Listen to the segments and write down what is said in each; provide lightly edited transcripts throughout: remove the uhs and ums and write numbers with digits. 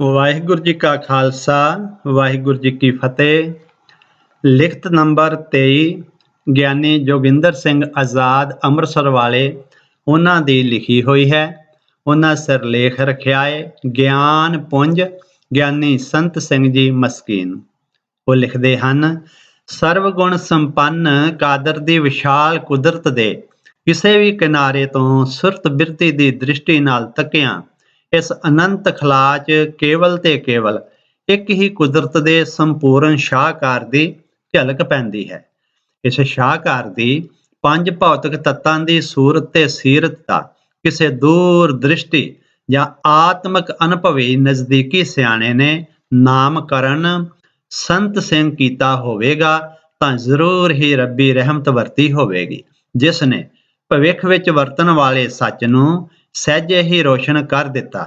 ਵਾਹਿਗੁਰੂ ਜੀ ਕਾ ਖਾਲਸਾ ਵਾਹਿਗੁਰੂ ਜੀ ਕੀ ਫਤਿਹ। ਲਿਖਤ ਨੰਬਰ 23 ਗਿਆਨੀ ਜੋਗਿੰਦਰ ਸਿੰਘ ਆਜ਼ਾਦ ਅੰਮ੍ਰਿਤਸਰ ਵਾਲੇ ਉਹਨਾਂ ਦੀ ਲਿਖੀ ਹੋਈ ਹੈ। ਉਹਨਾਂ ਸਿਰਲੇਖ ਰੱਖਿਆ ਹੈ ਗਿਆਨ ਪੁੰਜ ਗਿਆਨੀ ਸੰਤ ਸਿੰਘ ਜੀ ਮਸਕੀਨ। ਉਹ ਲਿਖਦੇ ਹਨ, ਸਰਵਗੁਣ ਸੰਪੰਨ ਕਾਦਰ ਦੀ ਵਿਸ਼ਾਲ ਕੁਦਰਤ ਦੇ ਕਿਸੇ ਵੀ ਕਿਨਾਰੇ ਤੋਂ ਸੁਰਤ ਬਿਰਤੀ ਦੀ ਦ੍ਰਿਸ਼ਟੀ ਨਾਲ ਤੱਕਿਆਂ ਇਸ ਅਨੰਤ ਖਲਾ 'ਚ ਕੇਵਲ ਤੇ ਕੇਵਲ ਇੱਕ ਹੀ ਕੁਦਰਤ ਦੇ ਸੰਪੂਰਨ ਸ਼ਾਹਕਾਰ ਦੀ ਝਲਕ ਪੈਂਦੀ ਹੈ। ਇਸ ਸ਼ਾਹਕਾਰ ਦੀ ਪੰਜ ਭੌਤਿਕ ਤੱਤਾਂ ਦੀ ਸੂਰਤ ਤੇ ਸੀਰਤ ਦਾ ਕਿਸੇ ਦੂਰ ਦ੍ਰਿਸ਼ਟੀ ਜਾਂ ਆਤਮਿਕ ਅਨੁਭਵੀ ਨਜ਼ਦੀਕੀ ਸਿਆਣੇ ਨੇ ਨਾਮਕਰਨ ਸੰਤ ਸਿੰਘ ਕੀਤਾ ਹੋਵੇਗਾ ਤਾਂ ਜ਼ਰੂਰ ਹੀ ਰੱਬੀ ਰਹਿਮਤ ਵਰਤੀ ਹੋਵੇਗੀ, ਜਿਸ ਨੇ ਭਵਿੱਖ ਵਿੱਚ ਵਰਤਣ ਵਾਲੇ ਸੱਚ ਨੂੰ ਸਹਿਜੇ ਹੀ ਰੋਸ਼ਨ ਕਰ ਦਿੱਤਾ।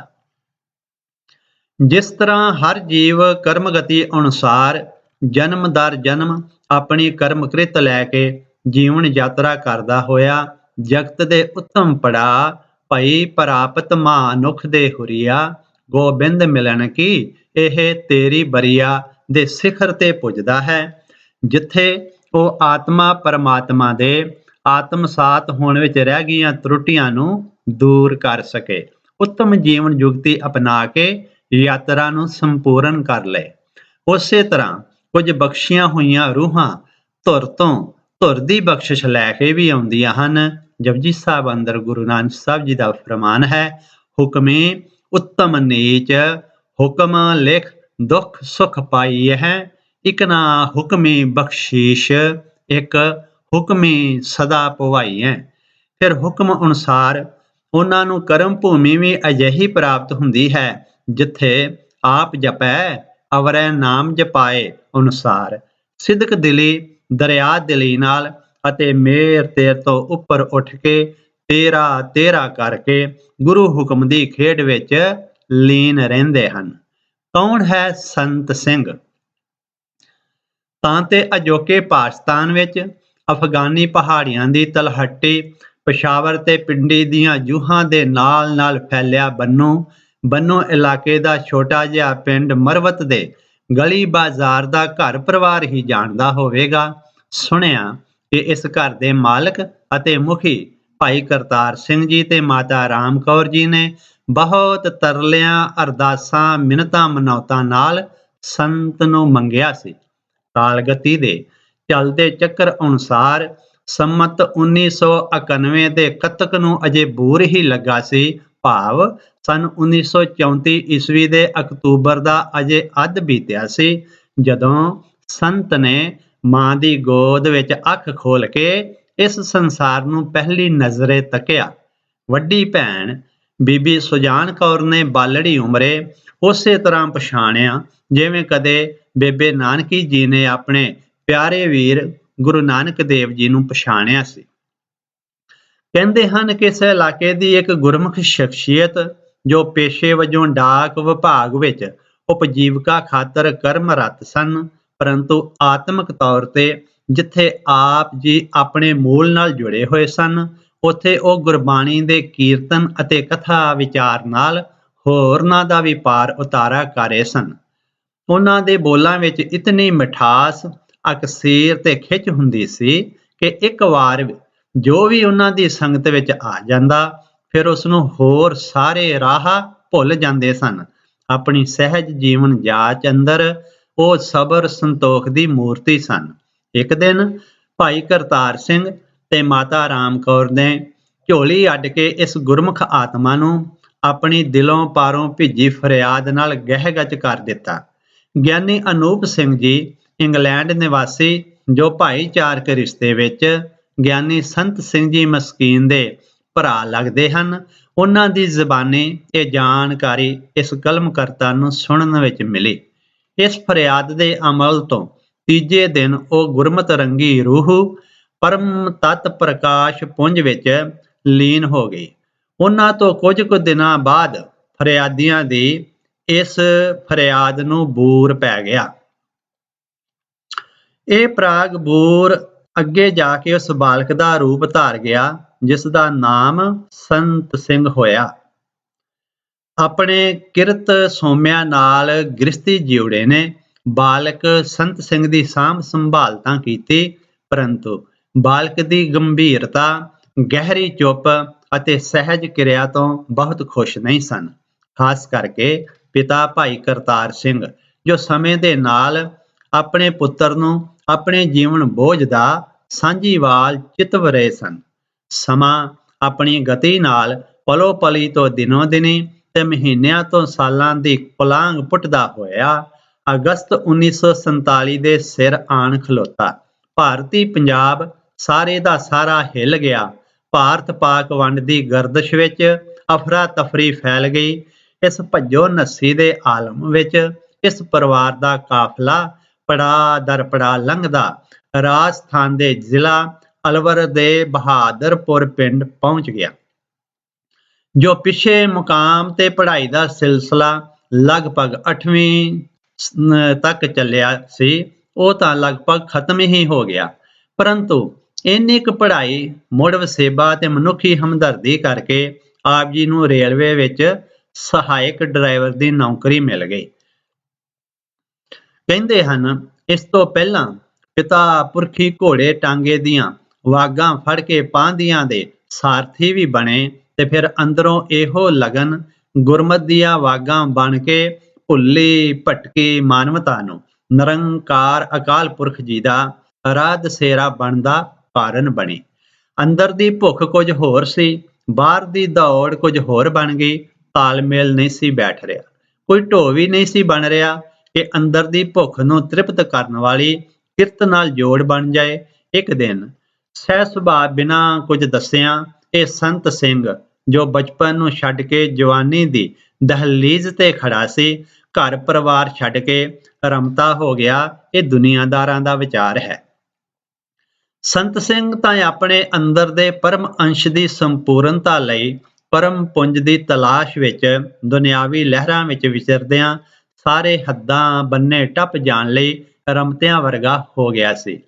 ਜਿਸ ਤਰ੍ਹਾਂ ਹਰ ਜੀਵ ਕਰਮਗਤੀ ਅਨੁਸਾਰ ਜਨਮ ਦਰ ਜਨਮ ਆਪਣੀ ਕਰਮਕ੍ਰਿਤ ਲੈ ਕੇ ਜੀਵਨ ਯਾਤਰਾ ਕਰਦਾ ਹੋਇਆ ਜਗਤ ਦੇ ਉੱਤਮ ਪੜਾਅ ਭਈ ਪ੍ਰਾਪਤ ਮਾਨੁਖ ਦੇ ਹੁਰੀਆ ਗੋਬਿੰਦ ਮਿਲਣ ਕੀ ਇਹ ਤੇਰੀ ਬਰੀਆ ਦੇ ਸਿਖਰ ਤੇ ਪੁੱਜਦਾ ਹੈ, ਜਿੱਥੇ ਉਹ ਆਤਮਾ ਪਰਮਾਤਮਾ ਦੇ ਆਤਮਸਾਤ ਹੋਣ ਵਿੱਚ ਰਹਿ ਗਈਆਂ ਤਰੁੱਟੀਆਂ ਨੂੰ ਦੂਰ ਕਰ ਸਕੇ, ਉੱਤਮ ਜੀਵਨ ਜੁਗਤੀ ਅਪਣਾ ਕੇ ਯਾਤਰਾ ਨੂੰ ਸੰਪੂਰਨ ਕਰ ਲਏ। ਉਸੇ ਤਰ੍ਹਾਂ ਕੁਝ ਬਖਸ਼ੀਆਂ ਹੋਈਆਂ ਰੂਹਾਂ ਧੁਰ ਤੋਂ ਧੁਰ ਦੀ ਬਖਸ਼ਿਸ਼ ਲੈ ਕੇ ਵੀ ਆਉਂਦੀਆਂ ਹਨ। ਜਪਜੀ ਸਾਹਿਬ ਅੰਦਰ ਗੁਰੂ ਨਾਨਕ ਸਾਹਿਬ ਜੀ ਦਾ ਫਰਮਾਨ ਹੈ, ਹੁਕਮੇ ਉੱਤਮ ਨੀਚ ਹੁਕਮ ਲਿਖ ਦੁੱਖ ਸੁਖ ਪਾਈ ਹੈ, ਇਕ ਨਾ ਹੁਕਮੀ ਬਖਸ਼ੀਸ਼ ਇੱਕ ਹੁਕਮੀ ਸਦਾ ਪਵਾਈ ਹੈ। ਫਿਰ ਹੁਕਮ ਅਨੁਸਾਰ ਉਹਨਾਂ ਨੂੰ ਕਰਮ ਭੂਮੀ ਵੀ ਅਜਿਹੀ ਪ੍ਰਾਪਤ ਹੁੰਦੀ ਹੈ ਜਿੱਥੇ ਆਪ ਜਪੈ ਅਵਰੈ ਨਾਮ ਜਪਾਏ ਅਨੁਸਾਰ ਸਿਦਕ ਦਿਲੀ ਦਰਿਆ ਦਿਲੀ ਨਾਲ ਅਤੇ ਮੇਰ ਤੇਰ ਤੋਂ ਉੱਪਰ ਉੱਠ ਕੇ ਤੇਰਾ ਤੇਰਾ ਕਰਕੇ ਗੁਰੂ ਹੁਕਮ ਦੀ ਖੇਡ ਵਿੱਚ ਲੀਨ ਰਹਿੰਦੇ ਹਨ। ਕੌਣ ਹੈ ਸੰਤ ਸਿੰਘ? ਤਾਂ ਤੇ ਅਜੋਕੇ ਪਾਕਿਸਤਾਨ ਵਿੱਚ ਅਫਗਾਨੀ ਪਹਾੜੀਆਂ ਦੀ ਤਲਹੱਟੀ ਪਸ਼ਾਵਰ ਤੇ ਪਿੰਡੀ ਦੀਆਂ ਜੂਹਾਂ ਦੇ ਨਾਲ ਨਾਲ ਫੈਲਿਆ ਬੰਨੋ ਇਲਾਕੇ ਦਾ ਛੋਟਾ ਜਿਹਾ ਪਿੰਡ ਮਰਵਤ ਦੇ ਗਲੀ ਬਾਜ਼ਾਰ ਦਾ ਘਰ ਪਰਿਵਾਰ ਹੀ ਜਾਣਦਾ ਹੋਵੇਗਾ। ਸੁਣਿਆ ਕਿ ਇਸ ਘਰ ਦੇ ਮਾਲਕ ਅਤੇ ਮੁਖੀ ਭਾਈ ਕਰਤਾਰ ਸਿੰਘ ਜੀ ਤੇ ਮਾਤਾ ਰਾਮ ਕੌਰ ਜੀ ਨੇ ਬਹੁਤ ਤਰਲਿਆਂ ਅਰਦਾਸਾਂ ਮਿੰਨਤਾਂ ਮਨੌਤਾਂ ਨਾਲ ਸੰਤ ਨੂੰ ਮੰਗਿਆ ਸੀ। ਕਾਲਗਤੀ ਦੇ ਚੱਲਦੇ ਚੱਕਰ ਅਨੁਸਾਰ ਸੰਮਤ 1991 ਦੇ ਕੱਤਕ ਨੂੰ ਅਜੇ ਬੂਰ ਹੀ ਲੱਗਾ ਸੀ, ਭਾਵ ਸੰਨ 1934 ਈਸਵੀ ਦੇ ਅਕਤੂਬਰ ਦਾ ਅਜੇ ਅੱਧ ਬੀਤਿਆ ਸੀ, ਜਦੋਂ ਸੰਤ ਨੇ ਮਾਂ ਦੀ ਗੋਦ ਵਿੱਚ ਅੱਖ ਖੋਲ ਕੇ ਇਸ ਸੰਸਾਰ ਨੂੰ ਪਹਿਲੀ ਨਜ਼ਰੇ ਤੱਕਿਆ। ਵੱਡੀ ਭੈਣ ਬੀਬੀ ਸੁਜਾਨ ਕੌਰ ਨੇ ਬਾਲੜੀ ਉਮਰੇ ਉਸੇ ਤਰ੍ਹਾਂ ਪਛਾਣਿਆ ਜਿਵੇਂ ਕਦੇ ਬੇਬੇ ਨਾਨਕੀ ਜੀ ਨੇ ਆਪਣੇ ਪਿਆਰੇ ਵੀਰ ਗੁਰੂ ਨਾਨਕ ਦੇਵ ਜੀ ਨੂੰ ਪਛਾਣਿਆ ਸੀ। ਕਹਿੰਦੇ ਹਨ ਕਿ ਇਸ ਇਲਾਕੇ ਦੀ ਇੱਕ ਗੁਰਮੁਖ ਸ਼ਖਸੀਅਤ ਜੋ ਪੇਸ਼ੇ ਵਜੋਂ ਡਾਕ ਵਿਭਾਗ ਵਿੱਚ ਉਪਜੀਵਕਾ ਖਾਤਰ ਕਰਮਰਤ ਸਨ, ਪਰੰਤੂ ਆਤਮਿਕ ਤੌਰ ਤੇ ਜਿੱਥੇ ਆਪ ਜੀ ਆਪਣੇ ਮੂਲ ਨਾਲ ਜੁੜੇ ਹੋਏ ਸਨ, ਉੱਥੇ ਉਹ ਗੁਰਬਾਣੀ ਦੇ ਕੀਰਤਨ ਅਤੇ ਕਥਾ ਵਿਚਾਰ ਨਾਲ ਹੋਰਨਾਂ ਦਾ ਵੀ ਪਾਰ ਉਤਾਰਾ ਕਰ ਰਹੇ ਸਨ। ਉਹਨਾਂ ਦੇ ਬੋਲਾਂ ਵਿੱਚ ਇਤਨੀ ਮਿਠਾਸ ਅਕਸੀਰ ਤੇ ਖਿੱਚ ਹੁੰਦੀ ਸੀ ਕਿ ਇੱਕ ਵਾਰ ਜੋ ਵੀ ਉਹਨਾਂ ਦੀ ਸੰਗਤ ਵਿੱਚ ਆ ਜਾਂਦਾ ਫਿਰ ਉਸਨੂੰ ਹੋਰ ਸਾਰੇ ਰਾਹ ਭੁੱਲ ਜਾਂਦੇ ਸਨ। ਆਪਣੀ ਸਹਿਜ ਜੀਵਨ ਜਾਚ ਅੰਦਰ ਉਹ ਸਬਰ ਸੰਤੋਖ ਦੀ ਮੂਰਤੀ ਸਨ। ਇੱਕ ਦਿਨ ਭਾਈ ਕਰਤਾਰ ਸਿੰਘ ਤੇ ਮਾਤਾ ਰਾਮ ਕੌਰ ਨੇ ਝੋਲੀ ਅੱਡ ਕੇ ਇਸ ਗੁਰਮੁਖ ਆਤਮਾ ਨੂੰ ਆਪਣੀ ਦਿਲੋਂ ਪਾਰੋਂ ਭਿੱਜੀ ਫਰਿਆਦ ਨਾਲ ਗਹਿਗੱਚ ਕਰ ਦਿੱਤਾ। ਗਿਆਨੀ ਅਨੂਪ ਸਿੰਘ ਜੀ ਇੰਗਲੈਂਡ ਨਿਵਾਸੀ ਜੋ ਭਾਈਚਾਰਕ ਰਿਸ਼ਤੇ ਵਿੱਚ ਗਿਆਨੀ ਸੰਤ ਸਿੰਘ ਜੀ ਮਸਕੀਨ ਦੇ ਭਰਾ ਲੱਗਦੇ ਹਨ, ਉਹਨਾਂ ਦੀ ਜ਼ਬਾਨੀ ਇਹ ਜਾਣਕਾਰੀ ਇਸ ਕਲਮਕਰਤਾ ਨੂੰ ਸੁਣਨ ਵਿੱਚ ਮਿਲੀ। ਇਸ ਫਰਿਆਦ ਦੇ ਅਮਲ ਤੋਂ ਤੀਜੇ ਦਿਨ ਉਹ ਗੁਰਮਤ ਰੰਗੀ ਰੂਹ ਪਰਮ ਤਤ ਪ੍ਰਕਾਸ਼ ਪੁੰਜ ਵਿੱਚ ਲੀਨ ਹੋ ਗਈ। ਉਹਨਾਂ ਤੋਂ ਕੁਝ ਕੁ ਦਿਨਾਂ ਬਾਅਦ ਫਰਿਆਦੀਆਂ ਦੀ ਇਸ ਫਰਿਆਦ ਨੂੰ ਬੂਰ ਪੈ ਗਿਆ। ਇਹ ਪ੍ਰਾਗ ਬੂਰ ਅੱਗੇ ਜਾ ਕੇ ਉਸ ਬਾਲਕ ਦਾ ਰੂਪ ਧਾਰ ਗਿਆ ਜਿਸ ਦਾ ਨਾਮ ਸੰਤ ਸਿੰਘ ਹੋਇਆ। ਆਪਣੇ ਕਿਰਤ ਸੋਮਿਆਂ ਨਾਲ ਗ੍ਰਸਤੀ ਜਿਉੜੇ ਨੇ। ਬਾਲਕ ਸੰਤ ਸਿੰਘ ਦੀ ਸਾਂਭ ਸੰਭਾਲ ਤਾਂ ਕੀਤੀ, ਪਰੰਤੂ ਬਾਲਕ ਦੀ ਗੰਭੀਰਤਾ, ਗਹਿਰੀ ਚੁੱਪ ਅਤੇ ਸਹਿਜ ਕਿਰਿਆ ਤੋਂ ਬਹੁਤ ਖੁਸ਼ ਨਹੀਂ ਸਨ। ਖਾਸ ਕਰਕੇ ਪਿਤਾ ਭਾਈ ਕਰਤਾਰ ਸਿੰਘ, ਜੋ ਸਮੇਂ ਦੇ ਨਾਲ ਆਪਣੇ ਪੁੱਤਰ ਨੂੰ ਆਪਣੇ ਜੀਵਨ ਬੋਝ ਦਾ ਸਾਂਝੀਵਾਲ ਚਿਤਵ ਰਹੇ ਸਨ। ਸਮਾਂ ਆਪਣੀ ਗਤੀ ਨਾਲ ਪਲੋ ਪਲੀ ਤੋਂ ਦਿਨੋਂ ਦਿਨੀ ਤੇ ਮਹੀਨਿਆਂ ਤੋਂ ਸਾਲਾਂ ਦੀ ਪੁਲਾਂਘ ਪੁੱਟਦਾ ਹੋਇਆ ਅਗਸਤ 1947 ਦੇ ਸਿਰ ਆਣ ਖਲੋਤਾ। ਭਾਰਤੀ ਪੰਜਾਬ ਸਾਰੇ ਦਾ ਸਾਰਾ ਹਿੱਲ ਗਿਆ। ਭਾਰਤ ਪਾਕ ਵੰਡ ਦੀ ਗਰਦਸ਼ ਵਿੱਚ ਅਫਰਾ ਤਫਰੀ ਫੈਲ ਗਈ। ਇਸ ਭੱਜੋ ਨੱਸੀ ਦੇ ਆਲਮ ਵਿੱਚ ਇਸ ਪਰਿਵਾਰ ਦਾ ਕਾਫਲਾ ਪੜਾ ਦਰ ਪੜਾ ਲੰਘਦਾ ਰਾਜਸਥਾਨ ਦੇ ਜ਼ਿਲ੍ਹਾ ਅਲਵਰ ਦੇ ਬਹਾਦਰਪੁਰ ਪਿੰਡ ਪਹੁੰਚ ਗਿਆ। ਜੋ ਪਿੱਛੇ ਮੁਕਾਮ ਤੇ ਪੜ੍ਹਾਈ ਦਾ ਸਿਲਸਿਲਾ ਲਗਭਗ 8ਵੀਂ ਤੱਕ ਚੱਲਿਆ ਸੀ, ਉਹ ਤਾਂ ਲਗਭਗ ਖਤਮ ਹੀ ਹੋ ਗਿਆ। ਪਰੰਤੂ ਇੰਨੀ ਕੁ ਪੜ੍ਹਾਈ ਮੁੜ ਵਸੇਬਾ ਤੇ ਮਨੁੱਖੀ ਹਮਦਰਦੀ ਕਰਕੇ ਆਪ ਜੀ ਨੂੰ ਰੇਲਵੇ ਵਿੱਚ ਸਹਾਇਕ ਡਰਾਈਵਰ ਦੀ ਨੌਕਰੀ ਮਿਲ ਗਈ। ਕਹਿੰਦੇ ਹਨ, ਇਸ ਤੋਂ ਪਹਿਲਾਂ ਪਿਤਾ ਪੁਰਖੀ ਘੋੜੇ ਟਾਂਗੇ ਦੀਆਂ ਵਾਗਾਂ ਫੜ ਕੇ ਪਾਂਧਿਆਂ ਦੇ ਸਾਰਥੀ ਵੀ ਬਣੇ ਤੇ ਫਿਰ ਅੰਦਰੋਂ ਇਹੋ ਲਗਨ ਗੁਰਮਤ ਦੀਆਂ ਵਾਗਾਂ ਬਣ ਕੇ ਭੁੱਲੀ ਭਟਕੀ ਮਾਨਵਤਾ ਨੂੰ ਨਿਰੰਕਾਰ ਅਕਾਲ ਪੁਰਖ ਜੀ ਦਾ ਰਾਧ ਸੇਰਾ ਬਣਨ ਦਾ ਕਾਰਨ ਬਣੀ। ਅੰਦਰ ਦੀ ਭੁੱਖ ਕੁਝ ਹੋਰ ਸੀ, ਬਾਹਰ ਦੀ ਦੌੜ ਕੁਝ ਹੋਰ ਬਣ ਗਈ। ਤਾਲਮੇਲ ਨਹੀਂ ਸੀ ਬੈਠ ਰਿਹਾ, ਕੋਈ ਢੋ ਵੀ ਨਹੀਂ ਸੀ ਬਣ ਰਿਹਾ ਕਿ ਅੰਦਰ ਦੀ ਭੁੱਖ ਨੂੰ ਤ੍ਰਿਪਤ ਕਰਨ ਵਾਲੀ ਕਿਰਤ ਨਾਲ ਜੋੜ ਬਣ ਜਾਏ। ਇੱਕ ਦਿਨ ਸਹਿ ਸੁਭਾਅ ਬਿਨਾਂ ਕੁਝ ਦੱਸਿਆਂ ਇਹ ਸੰਤ ਸਿੰਘ, ਜੋ ਬਚਪਨ ਨੂੰ ਛੱਡ ਕੇ ਜਵਾਨੀ ਦੀ ਦਹਲੀਜ਼ ਤੇ ਖੜਾ ਸੀ, ਘਰ ਪਰਿਵਾਰ ਛੱਡ ਕੇ ਰਮਤਾ ਹੋ ਗਿਆ। ਇਹ ਦੁਨੀਆਦਾਰਾਂ ਦਾ ਵਿਚਾਰ ਹੈ। ਸੰਤ ਸਿੰਘ ਤਾਂ ਆਪਣੇ ਅੰਦਰ ਦੇ ਪਰਮ ਅੰਸ਼ ਦੀ ਸੰਪੂਰਨਤਾ ਲਈ ਪਰਮ ਪੁੰਜ ਦੀ ਤਲਾਸ਼ ਵਿੱਚ ਦੁਨਿਆਵੀ ਲਹਿਰਾਂ ਵਿੱਚ ਵਿਚਰਦਿਆਂ ਸਾਰੇ ਹੱਦਾਂ ਬੰਨੇ ਟੱਪ ਜਾਣ ਲਈ ਰਮਤਿਆਂ ਵਰਗਾ ਹੋ ਗਿਆ ਸੀ।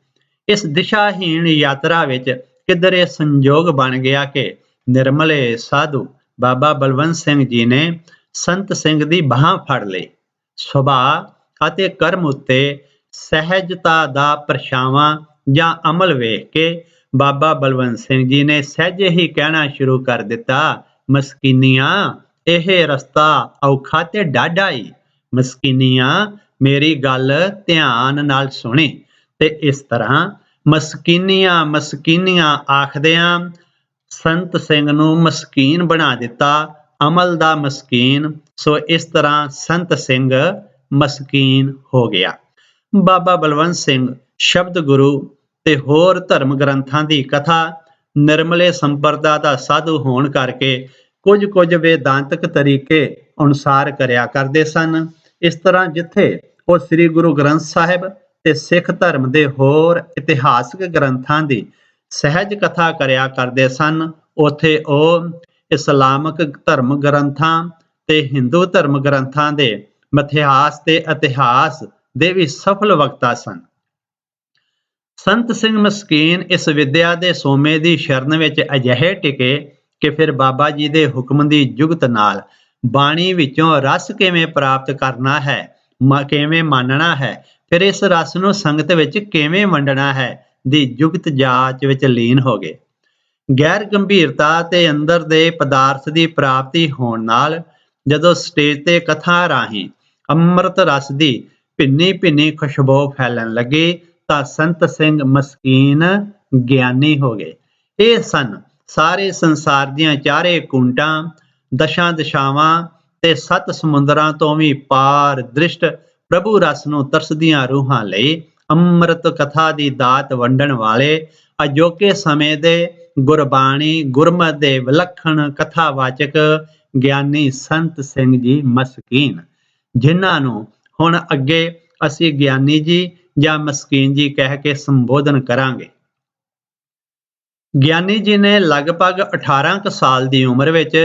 ਇਸ ਦਿਸ਼ਾਹੀਣ ਯਾਤਰਾ ਵਿੱਚ ਕਿਧਰੇ ਸੰਜੋਗ ਬਣ ਗਿਆ ਕਿ ਨਿਰਮਲੇ ਸਾਧੂ ਬਾਬਾ ਬਲਵੰਤ ਸਿੰਘ ਜੀ ਨੇ ਸੰਤ ਸਿੰਘ ਦੀ ਬਾਂਹ ਫੜ ਲਈ। ਸੁਭਾਅ ਅਤੇ ਕਰਮ ਉੱਤੇ ਸਹਿਜਤਾ ਦਾ ਪਰਛਾਵਾਂ ਜਾਂ ਅਮਲ ਵੇਖ ਕੇ ਬਾਬਾ ਬਲਵੰਤ ਸਿੰਘ ਜੀ ਨੇ ਸਹਿਜੇ ਹੀ ਕਹਿਣਾ ਸ਼ੁਰੂ ਕਰ ਦਿੱਤਾ, ਮਸਕੀਨੀਆਂ ਇਹ ਰਸਤਾ ਔਖਾ ਤੇ ਡਾਢਾ ਈ। ਮਸਕੀਨੀਆਂ ਮੇਰੀ ਗੱਲ ਧਿਆਨ ਨਾਲ ਸੁਣੀ। ਤੇ ਇਸ ਤਰ੍ਹਾਂ ਮਸਕੀਨੀਆਂ ਮਸਕੀਨੀਆਂ ਆਖਦਿਆਂ ਸੰਤ ਸਿੰਘ ਨੂੰ ਮਸਕੀਨ ਬਣਾ ਦਿੱਤਾ, ਅਮਲ ਦਾ ਮਸਕੀਨ। ਸੋ ਇਸ ਤਰ੍ਹਾਂ ਸੰਤ ਸਿੰਘ ਮਸਕੀਨ ਹੋ ਗਿਆ। ਬਾਬਾ ਬਲਵੰਤ ਸਿੰਘ ਸ਼ਬਦ ਗੁਰੂ ਤੇ ਹੋਰ ਧਰਮ ਗ੍ਰੰਥਾਂ ਦੀ ਕਥਾ, ਨਿਰਮਲੇ ਸੰਪਰਦਾ ਦਾ ਸਾਧੂ ਹੋਣ ਕਰਕੇ ਕੁਝ ਵੇਦਾਂਤਕ ਤਰੀਕੇ ਅਨੁਸਾਰ ਕਰਿਆ ਕਰਦੇ ਸਨ। ਇਸ ਤਰ੍ਹਾਂ ਜਿੱਥੇ ਉਹ ਸ੍ਰੀ ਗੁਰੂ ਗ੍ਰੰਥ ਸਾਹਿਬ ਤੇ ਸਿੱਖ ਧਰਮ ਦੇ ਹੋਰ ਇਤਿਹਾਸਕ ਗ੍ਰੰਥਾਂ ਦੀ ਸਹਿਜ ਕਥਾ ਕਰਿਆ ਕਰਦੇ ਸਨ, ਉੱਥੇ ਉਹ ਇਸਲਾਮਕ ਧਰਮ ਗ੍ਰੰਥਾਂ ਤੇ ਹਿੰਦੂ ਧਰਮ ਗ੍ਰੰਥਾਂ ਦੇ ਮਿਥਿਹਾਸ ਤੇ ਇਤਿਹਾਸ ਦੇ ਵੀ ਸਫਲ ਵਕਤਾ ਸਨ। ਸੰਤ ਸਿੰਘ ਮਸਕੀਨ ਇਸ ਵਿਦਿਆ ਦੇ ਸੋਮੇ ਦੀ ਸ਼ਰਨ ਵਿੱਚ ਅਜਿਹੇ ਟਿਕੇ ਕਿ ਫਿਰ ਬਾਬਾ ਜੀ ਦੇ ਹੁਕਮ ਦੀ ਜੁਗਤ ਨਾਲ ਬਾਣੀ ਵਿੱਚੋਂ ਰਸ ਕਿਵੇਂ ਪ੍ਰਾਪਤ ਕਰਨਾ ਹੈ, ਕਿਵੇਂ ਮੰਨਣਾ ਹੈ, ਫਿਰ ਇਸ ਰਸ ਨੂੰ ਸੰਗਤ ਵਿੱਚ ਕਿਵੇਂ ਵੰਡਣਾ ਹੈ ਦੀ ਜੁਗਤ ਜਾਚ ਵਿੱਚ ਲੀਨ ਹੋ ਗਏ। ਗੈਰ ਗੰਭੀਰਤਾ ਤੇ ਅੰਦਰ ਦੇ ਪਦਾਰਥ ਦੀ ਪ੍ਰਾਪਤੀ ਹੋਣ ਨਾਲ ਜਦੋਂ ਸਟੇਜ ਤੇ ਕਥਾ ਰਾਹੀਂ ਅੰਮ੍ਰਿਤ ਰਸ ਦੀ ਭਿੰਨੀ ਭਿੰਨੀ ਖੁਸ਼ਬੂ ਫੈਲਣ ਲੱਗੀ ਤਾਂ ਸੰਤ ਸਿੰਘ ਮਸਕੀਨ ਗਿਆਨੀ ਹੋ ਗਏ। ਇਹ ਸਨ ਸਾਰੇ ਸੰਸਾਰ ਦੀਆਂ ਚਾਰੇ ਕੁੰਟਾਂ, ਦਸ਼ਾਂ ਦਿਸ਼ਾਵਾਂ ਤੇ 7 ਸਮੁੰਦਰਾਂ ਤੋਂ ਵੀ ਪਾਰ ਦ੍ਰਿਸ਼ਟ ਪ੍ਰਭੂ ਰਸ ਨੂੰ ਤਰਸਦੀਆਂ ਰੂਹਾਂ ਲਈ ਅੰਮ੍ਰਿਤ ਕਥਾ ਦੀ ਦਾਤ ਵੰਡਣ ਵਾਲੇ ਅਜੋਕੇ ਸਮੇਂ ਦੇ ਗੁਰਬਾਣੀ ਗੁਰਮਤਿ ਦੇ ਵਿਲੱਖਣ ਕਥਾਵਾਚਕ ਗਿਆਨੀ ਸੰਤ ਸਿੰਘ ਜੀ ਮਸਕੀਨ, ਜਿਨ੍ਹਾਂ ਨੂੰ ਹੁਣ ਅੱਗੇ ਅਸੀਂ ਗਿਆਨੀ ਜੀ ਜਾਂ ਮਸਕੀਨ ਜੀ ਕਹਿ ਕੇ ਸੰਬੋਧਨ ਕਰਾਂਗੇ। ਗਿਆਨੀ ਜੀ ਨੇ ਲਗਭਗ 18 ਕੁ ਸਾਲ ਦੀ ਉਮਰ ਵਿੱਚ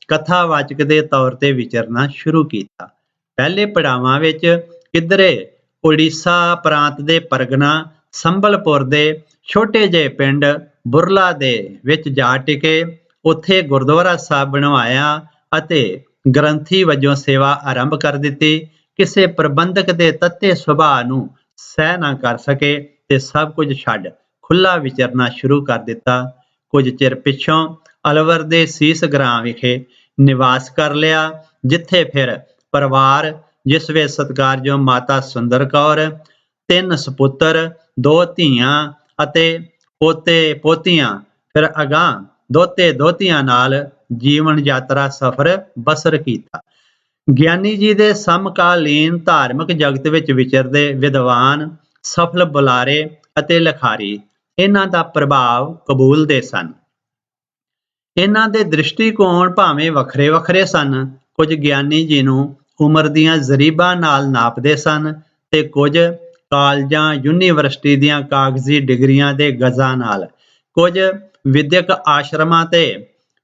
ਕਥਾਵਾਚਕ ਦੇ ਤੌਰ ਤੇ ਵਿਚਰਨਾ ਸ਼ੁਰੂ ਕੀਤਾ। ਪਹਿਲੇ ਪੜਾਵਾਂ ਵਿੱਚ ਕਿਧਰੇ ਉੜੀਸਾ ਪ੍ਰਾਂਤ ਦੇ ਪਰਗਨਾ ਸੰਬਲਪੁਰ ਦੇ ਛੋਟੇ ਜਿਹੇ ਪਿੰਡ ਬੁਰਲਾ ਦੇ ਵਿੱਚ ਜਾ ਟਿਕੇ। ਉੱਥੇ ਗੁਰਦੁਆਰਾ ਸਾਹਿਬ ਬਣਵਾਇਆ ਅਤੇ ਗ੍ਰੰਥੀ ਵਜੋਂ ਸੇਵਾ ਆਰੰਭ ਕਰ ਦਿੱਤੀ। ਕਿਸੇ ਪ੍ਰਬੰਧਕ ਦੇ ਤੱਤੇ ਸੁਭਾਅ ਨੂੰ ਸਹਿ ਨਾ ਕਰ ਸਕੇ ਤੇ ਸਭ ਕੁਝ ਛੱਡ ਖੁੱਲ੍ਹਾ ਵਿਚਰਨਾ ਸ਼ੁਰੂ ਕਰ ਦਿੱਤਾ। ਕੁਝ ਚਿਰ ਪਿੱਛੋਂ ਅਲਵਰ ਦੇ ਸੀਸ ਗ੍ਰਾਂ ਵਿਖੇ ਨਿਵਾਸ ਕਰ ਲਿਆ, ਜਿੱਥੇ ਫਿਰ ਪਰਿਵਾਰ, ਜਿਸ ਵਿੱਚ ਸਤਿਕਾਰਯੋਗ ਮਾਤਾ ਸੁੰਦਰ ਕੌਰ, 3 ਸਪੁੱਤਰ, 2 ਧੀਆਂ ਅਤੇ ਪੋਤੇ ਪੋਤੀਆਂ, ਫਿਰ ਅਗਾਂਹ ਦੋਤੇ ਦੋਤੀਆਂ ਨਾਲ ਜੀਵਨ ਯਾਤਰਾ ਸਫ਼ਰ ਬਸਰ ਕੀਤਾ। ਗਿਆਨੀ ਜੀ ਦੇ ਸਮਕਾਲੀਨ ਧਾਰਮਿਕ ਜਗਤ ਵਿੱਚ ਵਿਚਰਦੇ ਵਿਦਵਾਨ, ਸਫਲ ਬੁਲਾਰੇ ਅਤੇ ਲਿਖਾਰੀ ਇਹਨਾਂ ਦਾ ਪ੍ਰਭਾਵ ਕਬੂਲਦੇ ਸਨ। ਇਹਨਾਂ ਦੇ ਦ੍ਰਿਸ਼ਟੀਕੋਣ ਭਾਵੇਂ ਵੱਖਰੇ ਵੱਖਰੇ ਸਨ। ਕੁਝ ਗਿਆਨੀ ਜੀ ਨੂੰ ਉਮਰ ਦੀਆਂ ਜ਼ਰੀਬਾਂ ਨਾਲ ਨਾਪਦੇ ਸਨ ਤੇ ਕੁਝ ਕਾਲਜਾਂ, ਯੂਨੀਵਰਸਿਟੀ ਦੀਆਂ ਕਾਗਜ਼ੀ ਡਿਗਰੀਆਂ ਦੇ ਗਜ਼ਾਂ ਨਾਲ। ਕੁਝ ਵਿਦਿਅਕ ਆਸ਼ਰਮਾਂ ਤੇ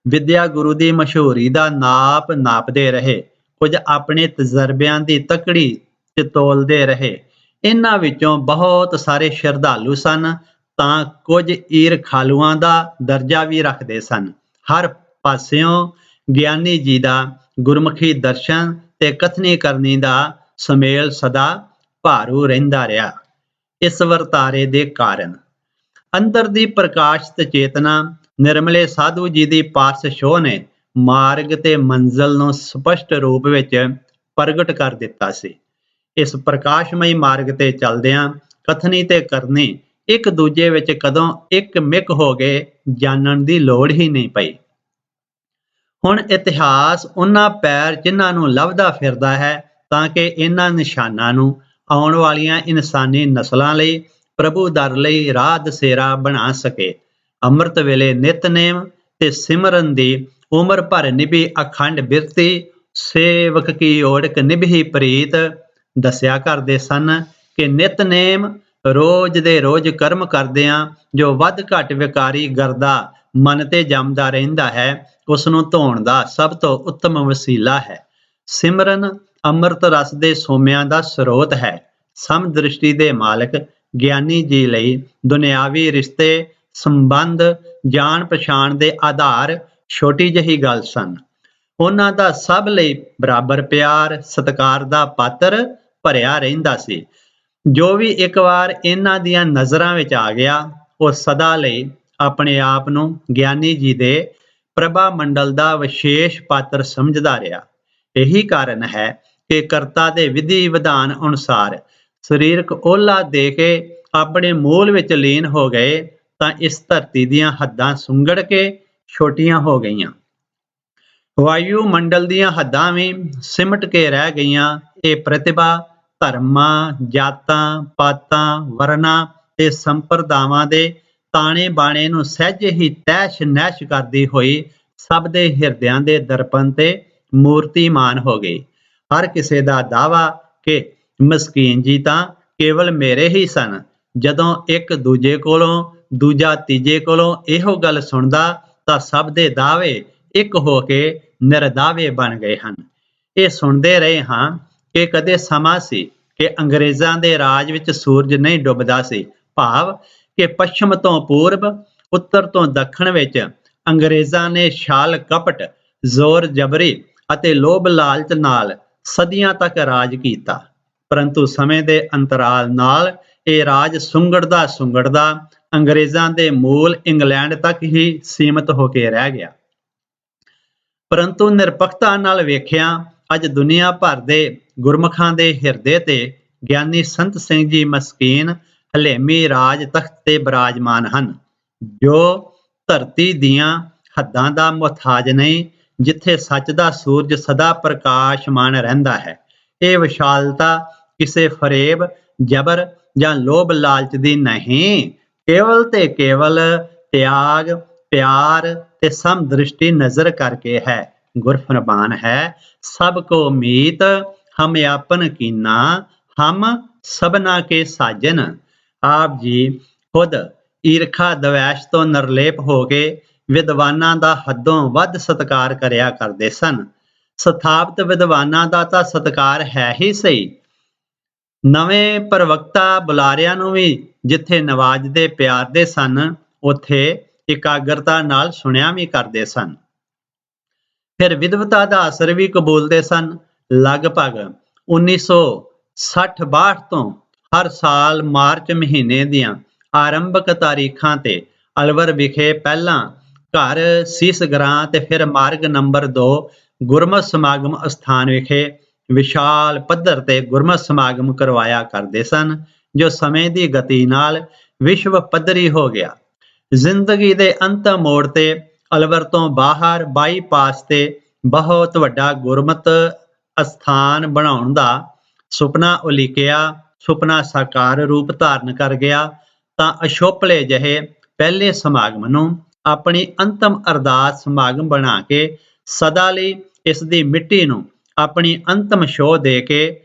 ਵਿਦਿਆ ਗੁਰੂ ਦੀ ਮਸ਼ਹੂਰੀ ਦਾ ਨਾਪ ਨਾਪਦੇ ਰਹੇ। ਕੁਝ ਆਪਣੇ ਤਜਰਬਿਆਂ ਦੀ ਤਕੜੀ 'ਚ ਤੋਲਦੇ ਰਹੇ। ਇਹਨਾਂ ਵਿੱਚੋਂ ਬਹੁਤ ਸਾਰੇ ਸ਼ਰਧਾਲੂ ਸਨ ਤਾਂ ਕੁਝ ਈਰਖਾਲੂਆਂ ਦਾ ਦਰਜਾ ਵੀ ਰੱਖਦੇ ਸਨ। ਹਰ ਪਾਸਿਓਂ ਗਿਆਨੀ ਜੀ ਦਾ ਗੁਰਮੁਖੀ ਦਰਸ਼ਨ ਤੇ ਕਥਨੀ ਕਰਨੀ ਦਾ ਸੁਮੇਲ ਸਦਾ ਭਾਰੂ ਰਹਿੰਦਾ ਰਿਹਾ। ਇਸ ਵਰਤਾਰੇ ਦੇ ਕਾਰਨ ਅੰਦਰ ਦੀ ਪ੍ਰਕਾਸ਼ਿਤ ਚੇਤਨਾ ਨਿਰਮਲੇ ਸਾਧੂ ਜੀ ਦੀ ਪਾਰਸ ਸ਼ੋਅ ਨੇ ਮਾਰਗ ਤੇ ਮੰਜ਼ਿਲ ਨੂੰ ਸਪਸ਼ਟ ਰੂਪ ਵਿੱਚ ਪ੍ਰਗਟ ਕਰ ਦਿੱਤਾ ਸੀ। ਇਸ ਪ੍ਰਕਾਸ਼ਮਈ ਮਾਰਗ ਤੇ ਚੱਲਦਿਆਂ ਕਥਨੀ ਤੇ ਕਰਨੀ ਇੱਕ ਦੂਜੇ ਵਿੱਚ ਕਦੋਂ ਇੱਕ ਮਿਕ ਹੋ ਗਏ, ਜਾਣਨ ਦੀ ਲੋੜ ਹੀ ਨਹੀਂ ਪਈ। ਹੁਣ ਇਤਿਹਾਸ ਉਹਨਾਂ ਪੈਰ ਚਿੰਨ੍ਹਾਂ ਨੂੰ ਲੱਭਦਾ ਫਿਰਦਾ ਹੈ ਤਾਂ ਕਿ ਇਹਨਾਂ ਨਿਸ਼ਾਨਾਂ ਨੂੰ ਆਉਣ ਵਾਲੀਆਂ ਇਨਸਾਨੀ ਨਸਲਾਂ ਲਈ, ਪ੍ਰਭੂ ਦਰ ਲਈ ਰਾਹ ਦਸੇਰਾ ਬਣਾ ਸਕੇ। ਅੰਮ੍ਰਿਤ ਵੇਲੇ ਨਿਤਨੇਮ ਤੇ ਸਿਮਰਨ ਦੀ ਉਮਰ ਭਰ ਨਿਭੀ ਅਖੰਡ ਬਿਰਤੀ, ਸੇਵਕ ਕੀ ਓੜਕ ਨਿਭੀ ਪ੍ਰੀਤ ਦੱਸਿਆ ਕਰਦੇ ਸਨ ਕਿ ਨਿਤਨੇਮ ਰੋਜ਼ ਦੇ ਰੋਜ਼ ਕਰਮ ਕਰਦਿਆਂ ਜੋ ਵੱਧ ਘੱਟ ਵਿਕਾਰੀ ਗਰਦਾ ਮਨ ਤੇ ਜੰਮਦਾ ਰਹਿੰਦਾ ਹੈ, ਉਸ ਨੂੰ ਧੋਣ ਦਾ ਸਭ ਤੋਂ ਉੱਤਮ ਵਸੀਲਾ ਹੈ। ਸਿਮਰਨ ਅੰਮ੍ਰਿਤ ਰਸ ਦੇ ਸੋਮਿਆਂ ਦਾ ਸਰੋਤ ਹੈ। ਸਮ ਦ੍ਰਿਸ਼ਟੀ ਦੇ ਮਾਲਕ ਗਿਆਨੀ ਜੀ ਲਈ ਦੁਨਿਆਵੀ ਰਿਸ਼ਤੇ ਸੰਬੰਧ ਜਾਣ ਪਛਾਣ ਦੇ ਆਧਾਰ ਛੋਟੀ ਜਿਹੀ ਗੱਲ ਸਨ। ਉਹਨਾਂ ਦਾ ਸਭ ਲਈ ਬਰਾਬਰ ਪਿਆਰ ਸਤਿਕਾਰ ਦਾ ਪਾਤਰ ਭਰਿਆ ਰਹਿੰਦਾ ਸੀ। ਜੋ ਵੀ ਇੱਕ ਵਾਰ ਇਹਨਾਂ ਦੀਆਂ ਨਜ਼ਰਾਂ ਵਿੱਚ ਆ ਗਿਆ, ਉਹ ਸਦਾ ਲਈ ਆਪਣੇ ਆਪ ਨੂੰ ਗਿਆਨੀ ਜੀ ਦੇ ਪ੍ਰਭਾ ਮੰਡਲ ਦਾ ਵਿਸ਼ੇਸ਼ ਪਾਤਰ ਸਮਝਦਾ ਰਿਹਾ। ਇਹੀ ਕਾਰਨ ਹੈ ਕਿ ਕਰਤਾ ਦੇ ਵਿਧੀ ਵਿਧਾਨ ਅਨੁਸਾਰ ਸਰੀਰਕ ਓਹਲਾ ਦੇ ਕੇ ਆਪਣੇ ਮੂਲ ਵਿੱਚ ਲੀਨ ਹੋ ਗਏ ਤਾਂ ਇਸ ਧਰਤੀ ਦੀਆਂ ਹੱਦਾਂ ਸੁੰਗੜ ਕੇ ਛੋਟੀਆਂ ਹੋ ਗਈਆਂ। ਵਾਯੂ ਮੰਡਲ ਦੀਆਂ ਹੱਦਾਂ ਵੀ ਸਿਮਟ ਕੇ ਰਹਿ ਗਈਆਂ। ਇਹ ਪ੍ਰਤਿਭਾ ਧਰਮਾਂ, ਜਾਤਾਂ, ਪਾਤਾਂ, ਵਰਨਾਂ ਤੇ ਸੰਪਰਦਾਵਾਂ ਦੇ ਤਾਣੇ ਬਾਣੇ ਨੂੰ ਸਹਿਜੇ ਹੀ ਤਹਿਸ਼ ਨਹਿਸ਼ ਕਰਦੀ ਹੋਈ ਸਭ ਦੇ ਹਿਰਦਿਆਂ ਦੇ ਦਰਪਣ ਤੇ ਮੂਰਤੀਮਾਨ ਹੋ ਗਈ। ਹਰ ਕਿਸੇ ਦਾ ਦਾਅਵਾ ਕਿ ਮਸਕੀਨ ਜੀ ਤਾਂ ਕੇਵਲ ਮੇਰੇ ਹੀ ਸਨ। ਜਦੋਂ ਇੱਕ ਦੂਜੇ ਕੋਲੋਂ, ਦੂਜਾ ਤੀਜੇ ਕੋਲੋਂ ਇਹੋ ਗੱਲ ਸੁਣਦਾ ਤਾਂ ਸਭ ਦੇ ਦਾਅਵੇ ਇੱਕ ਹੋ ਕੇ ਨਿਰਦਾਵੇ ਬਣ ਗਏ ਹਨ। ਇਹ ਸੁਣਦੇ ਰਹੇ ਹਾਂ ਕਿ ਕਦੇ ਸਮਾਂ ਸੀ ਕਿ ਅੰਗਰੇਜ਼ਾਂ ਦੇ ਰਾਜ ਵਿੱਚ ਸੂਰਜ ਨਹੀਂ ਡੁੱਬਦਾ ਸੀ, ਭਾਵ ਕਿ ਪੱਛਮ ਤੋਂ ਪੂਰਬ, ਉੱਤਰ ਤੋਂ ਦੱਖਣ ਵਿੱਚ ਅੰਗਰੇਜ਼ਾਂ ਨੇ ਛਾਲ ਕਪਟ, ਜ਼ੋਰ ਜ਼ਬਰੀ ਅਤੇ ਲੋਭ ਲਾਲਚ ਨਾਲ ਸਦੀਆਂ ਤੱਕ ਰਾਜ ਕੀਤਾ। ਪਰੰਤੂ ਸਮੇਂ ਦੇ ਅੰਤਰਾਲ ਨਾਲ ਇਹ ਰਾਜ ਸੁੰਗੜਦਾ ਸੁੰਗੜਦਾ ਅੰਗਰੇਜ਼ਾਂ ਦੇ ਮੂਲ ਇੰਗਲੈਂਡ ਤੱਕ ਹੀ ਸੀਮਤ ਹੋ ਕੇ ਰਹਿ ਗਿਆ। ਪਰੰਤੂ ਨਿਰਪੱਖਤਾ ਨਾਲ ਵੇਖਿਆ ਅੱਜ ਦੁਨੀਆ ਭਰ ਦੇ ਗੁਰਮੁਖਾਂ ਦੇ ਹਿਰਦੇ ਤੇ ਗਿਆਨੀ ਸੰਤ ਸਿੰਘ ਜੀ ਮਸਕੀਨ ਹਲੇਮੀ ਰਾਜ ਤਖਤ ਤੇ ਬਿਰਾਜਮਾਨ ਹਨ, ਜੋ ਧਰਤੀ ਦੀਆਂ ਹੱਦਾਂ ਦਾ ਮੁਹਤਾਜ ਨਹੀਂ, ਜਿੱਥੇ ਸੱਚ ਦਾ ਸੂਰਜ ਸਦਾ ਪ੍ਰਕਾਸ਼ਮਾਨ ਰਹਿੰਦਾ ਹੈ। ਇਹ ਵਿਸ਼ਾਲਤਾ ਕਿਸੇ ਫਰੇਬ, ਜਬਰ ਜਾਂ ਲੋਭ ਲਾਲਚ ਦੀ ਨਹੀਂ, ਕੇਵਲ ਤੇ ਕੇਵਲ ਤਿਆਗ, ਪਿਆਰ ਤੇ ਸਮਦ੍ਰਿਸ਼ਟੀ ਨਜ਼ਰ ਕਰਕੇ ਹੈ। ਗੁਰਫਰਮਾਨ ਹੈ, ਸਭ ਕੋ ਮੀਤ ਹਮ ਆਪਨ ਕੀਨਾ, ਹਮ ਸਭਨਾ ਕੇ ਸਾਜਨ। ਆਪ ਜੀ ਖੁਦ ਈਰਖਾ ਦਵੈਸ਼ ਤੋਂ ਨਿਰਲੇਪ ਹੋ ਕੇ ਵਿਦਵਾਨਾਂ ਦਾ ਹੱਦੋਂ ਵੱਧ ਸਤਿਕਾਰ ਕਰਿਆ ਕਰਦੇ ਸਨ। ਸਥਾਪਿਤ ਵਿਦਵਾਨਾਂ ਦਾ ਤਾਂ ਸਤਿਕਾਰ ਹੈ ਹੀ ਸਹੀ, ਨਵੇਂ ਪ੍ਰਵਕਤਾ ਬੁਲਾਰਿਆਂ ਨੂੰ ਵੀ ਜਿੱਥੇ ਨਵਾਜਦੇ ਪਿਆਰਦੇ ਸਨ, ਉੱਥੇ ਇਕਾਗਰਤਾ ਨਾਲ ਸੁਣਿਆ ਵੀ ਕਰਦੇ ਸਨ। ਫਿਰ ਵਿਦਵਤਾ ਦਾ ਅਸਰ ਵੀ ਕਬੂਲਦੇ ਸਨ। ਲਗਭਗ 1960-62 ਤੋਂ ਹਰ ਸਾਲ ਮਾਰਚ ਮਹੀਨੇ ਦੀਆਂ ਆਰੰਭਕ ਤਾਰੀਖਾਂ ਤੇ ਅਲਵਰ ਵਿਖੇ ਪਹਿਲਾਂ ਘਰ ਸੀਸਗਰਾਂ ਤੇ ਫਿਰ ਮਾਰਗ ਨੰਬਰ 2 ਗੁਰਮਤਿ ਸਮਾਗਮ ਅਸਥਾਨ ਵਿਖੇ ਵਿਸ਼ਾਲ ਪੱਧਰ ਤੇ ਗੁਰਮਤਿ ਸਮਾਗਮ ਕਰਵਾਇਆ ਕਰਦੇ ਸਨ, ਜੋ ਸਮੇਂ ਦੀ ਗਤੀ ਨਾਲ ਵਿਸ਼ਵ ਪੱਧਰੀ ਹੋ ਗਿਆ। ਜ਼ਿੰਦਗੀ ਦੇ ਅੰਤਮ ਮੋੜ ਤੇ ਅਲਵਰ ਤੋਂ ਬਾਹਰ ਬਾਈਪਾਸ ਤੇ ਬਹੁਤ ਵੱਡਾ ਗੁਰਮਤਿ ਅਸਥਾਨ ਬਣਾਉਣ ਦਾ ਸੁਪਨਾ ਉਲੀਕਿਆ। ਸੁਪਨਾ ਸਾਕਾਰ ਰੂਪ ਧਾਰਨ ਕਰ ਗਿਆ ਤਾਂ ਅਸ਼ੋਪਲੇ ਜਿਹੇ ਪਹਿਲੇ ਸਮਾਗਮ ਨੂੰ ਆਪਣੀ ਅੰਤਮ ਅਰਦਾਸ ਸਮਾਗਮ ਬਣਾ ਕੇ ਸਦਾ ਲਈ ਇਸ ਦੀ ਮਿੱਟੀ ਨੂੰ ਆਪਣੀ ਅੰਤਮ ਛੋਹ ਦੇ ਕੇ